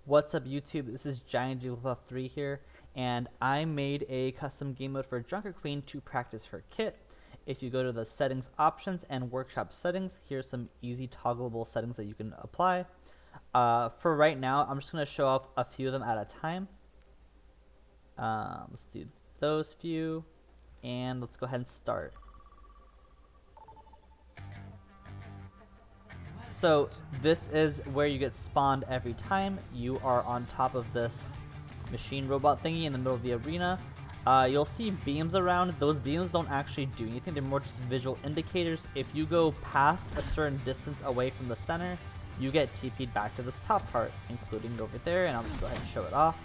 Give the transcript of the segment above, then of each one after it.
What's up YouTube, this is Giant3 here, and I made a custom game mode for Junker Queen to practice her kit. If you go to the settings options and workshop settings, here's some easy toggleable settings that you can apply. For right now, I'm just going to show off a few of them at a time. Let's do those few, and let's go ahead and start. So this is where you get spawned every time you are on top of this machine robot thingy in the middle of the arena. You'll see beams around. Those beams don't actually do anything. They're more just visual indicators. If you go past a certain distance away from the center, you get TP'd back to this top part, including over there, and I'll just go ahead and show it off.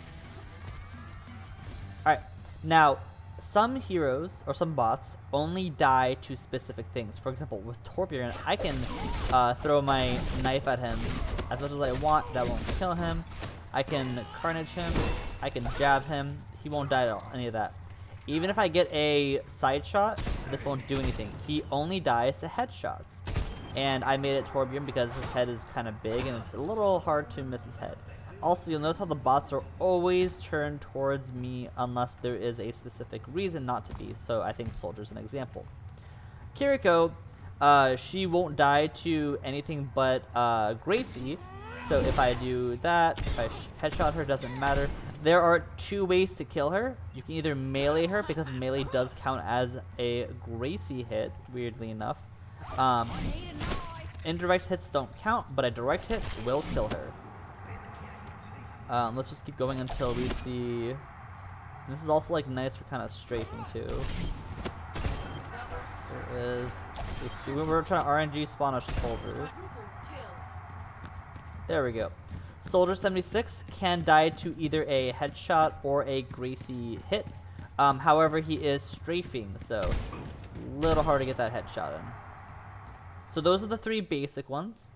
Alright, now some heroes or some bots only die to specific things. For example, with Torbjorn, I can throw my knife at him as much as I want. That won't kill him. I can Carnage him. I can jab him. He won't die at any of that. Even if I get a side shot, this won't do anything. He only dies to headshots. And I made it Torbjorn because his head is kind of big and it's a little hard to miss his head. Also, you'll notice how the bots are always turned towards me unless there is a specific reason not to be. So I think Soldier's an example. Kiriko, she won't die to anything but Gracie. So if I do that, if I headshot her, doesn't matter. There are two ways to kill her. You can either melee her, because melee does count as a Gracie hit, weirdly enough. Indirect hits don't count, but a direct hit will kill her. Let's just keep going until we see. This is also like nice for kind of strafing too. There is. See, we're trying to RNG spawn a soldier. There we go. Soldier 76 can die to either a headshot or a Gracie hit. However, he is strafing, so a little hard to get that headshot in. So those are the three basic ones.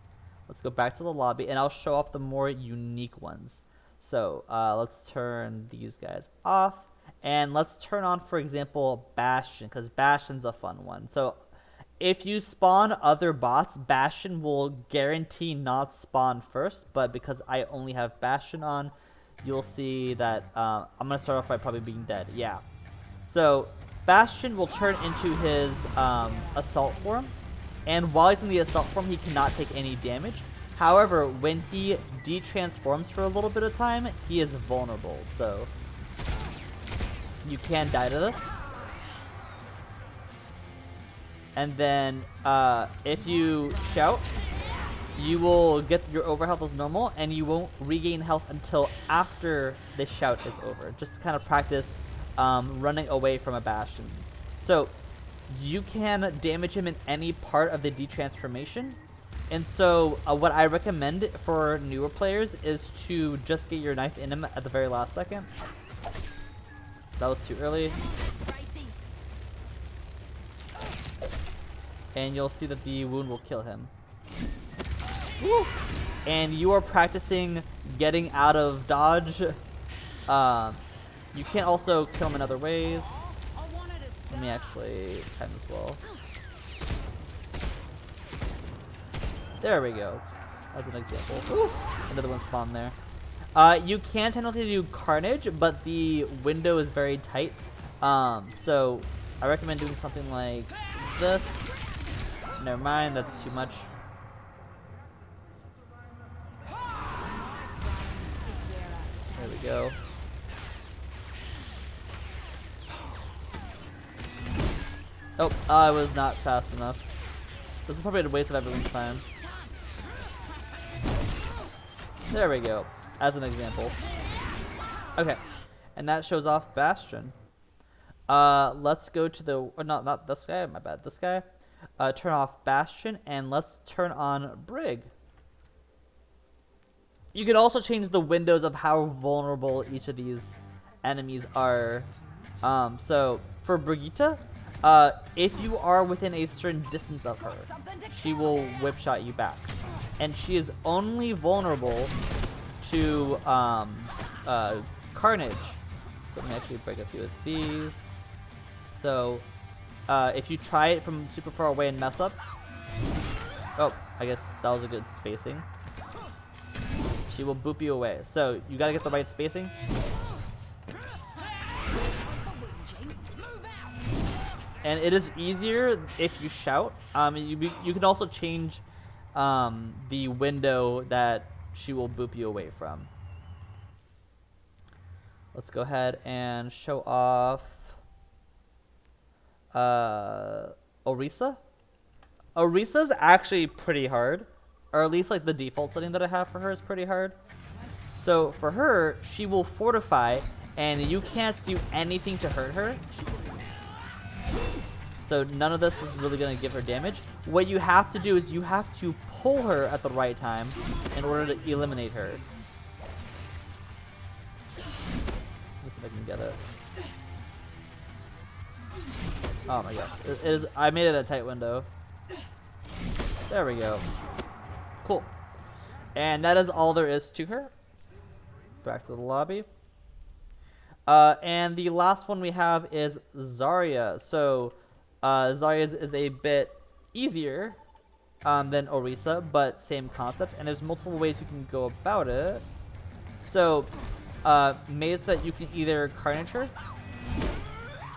Let's go back to the lobby, and I'll show off the more unique ones. So let's turn these guys off, and let's turn on, for example, Bastion, because Bastion's a fun one. So if you spawn other bots, Bastion will guarantee not spawn first, but because I only have Bastion on, you'll see that I'm going to start off by probably being dead. Yeah. So Bastion will turn into his assault form, and while he's in the assault form, he cannot take any damage. However, when he detransforms for a little bit of time, he is vulnerable, so you can die to this. And then, if you shout, you will get your overhealth as normal, and you won't regain health until after the shout is over. Just to kind of practice running away from a Bastion. So, you can damage him in any part of the detransformation. And so, what I recommend for newer players is to just get your knife in him at the very last second. That was too early. And you'll see that the wound will kill him. Woo! And you are practicing getting out of dodge. You can also kill him in other ways. Let me actually time this well. There we go. As an example. Ooh, another one spawned there. You can technically do Carnage, but the window is very tight. So I recommend doing something like this. Never mind, that's too much. There we go. Oh, I was not fast enough. This is probably a waste of everyone's time. There we go, as an example. Okay, and that shows off Bastion. Let's go to the, or not this guy, my bad, this guy. Turn off Bastion, and let's turn on Brig. You can also change the windows of how vulnerable each of these enemies are. So, for Brigitte, if you are within a certain distance of her, she will whip shot you back. And she is only vulnerable to Carnage. So let me actually break a few of these. So if you try it from super far away and mess up, oh, I guess that was a good spacing. she will boop you away. So you gotta get the right spacing. And it is easier if you shout. You can also change the window that she will boop you away from. Let's go ahead and show off Orisa. Orisa's actually pretty hard, or at least like the default setting that I have for her is pretty hard. So for her, she will fortify, and you can't do anything to hurt her. So none of this is really going to give her damage. What you have to do is you have to pull her at the right time in order to eliminate her. Let me see if I can get it. Oh my gosh. It is, I made it a tight window. There we go. Cool. And that is all there is to her. Back to the lobby. And the last one we have is Zarya. So Zarya is a bit easier than Orisa, but same concept. And there's multiple ways you can go about it. So made it so that you can either Carnage her.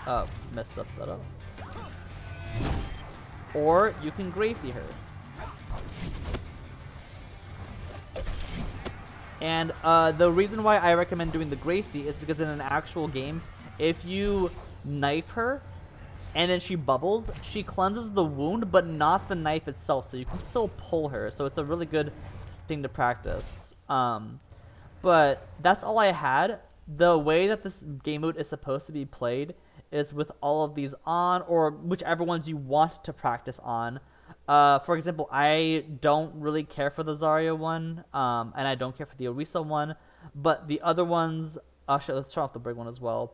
Oh, messed up that up. Or you can Gracie her. And the reason why I recommend doing the Gracie is because in an actual game, if you knife her and then she bubbles, she cleanses the wound, but not the knife itself, so you can still pull her. So it's a really good thing to practice. But that's all I had. The way that this game mode is supposed to be played is with all of these on, or whichever ones you want to practice on. For example, I don't really care for the Zarya one, and I don't care for the Orisa one, but the other ones, actually, let's turn off the Brig one as well.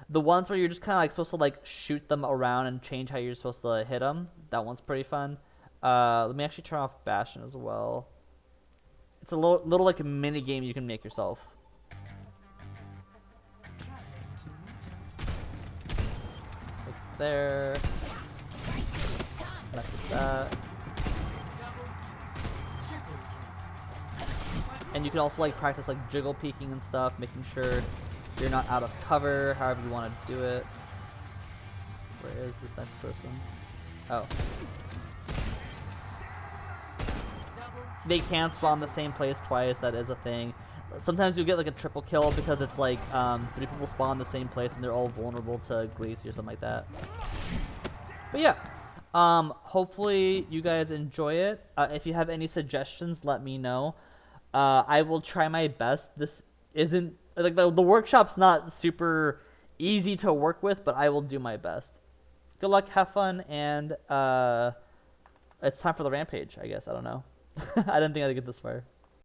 The ones where you're just kind of like supposed to like shoot them around and change how you're supposed to hit them, that one's pretty fun. Let me actually turn off Bastion as well. It's a little like a mini game you can make yourself. Like there. Mess with that. And you can also like practice like jiggle peeking and stuff, making sure you're not out of cover, however you want to do it. Where is this next person? Oh. They can't spawn the same place twice, that is a thing. Sometimes you get like a triple kill because it's like 3 people spawn in the same place and they're all vulnerable to Gracie or something like that. But yeah. Hopefully you guys enjoy it. If you have any suggestions, let me know. I will try my best. This isn't like the workshop's not super easy to work with, but I will do my best. Good luck, have fun, and it's time for the rampage, I guess. I don't know. I didn't think I'd get this far.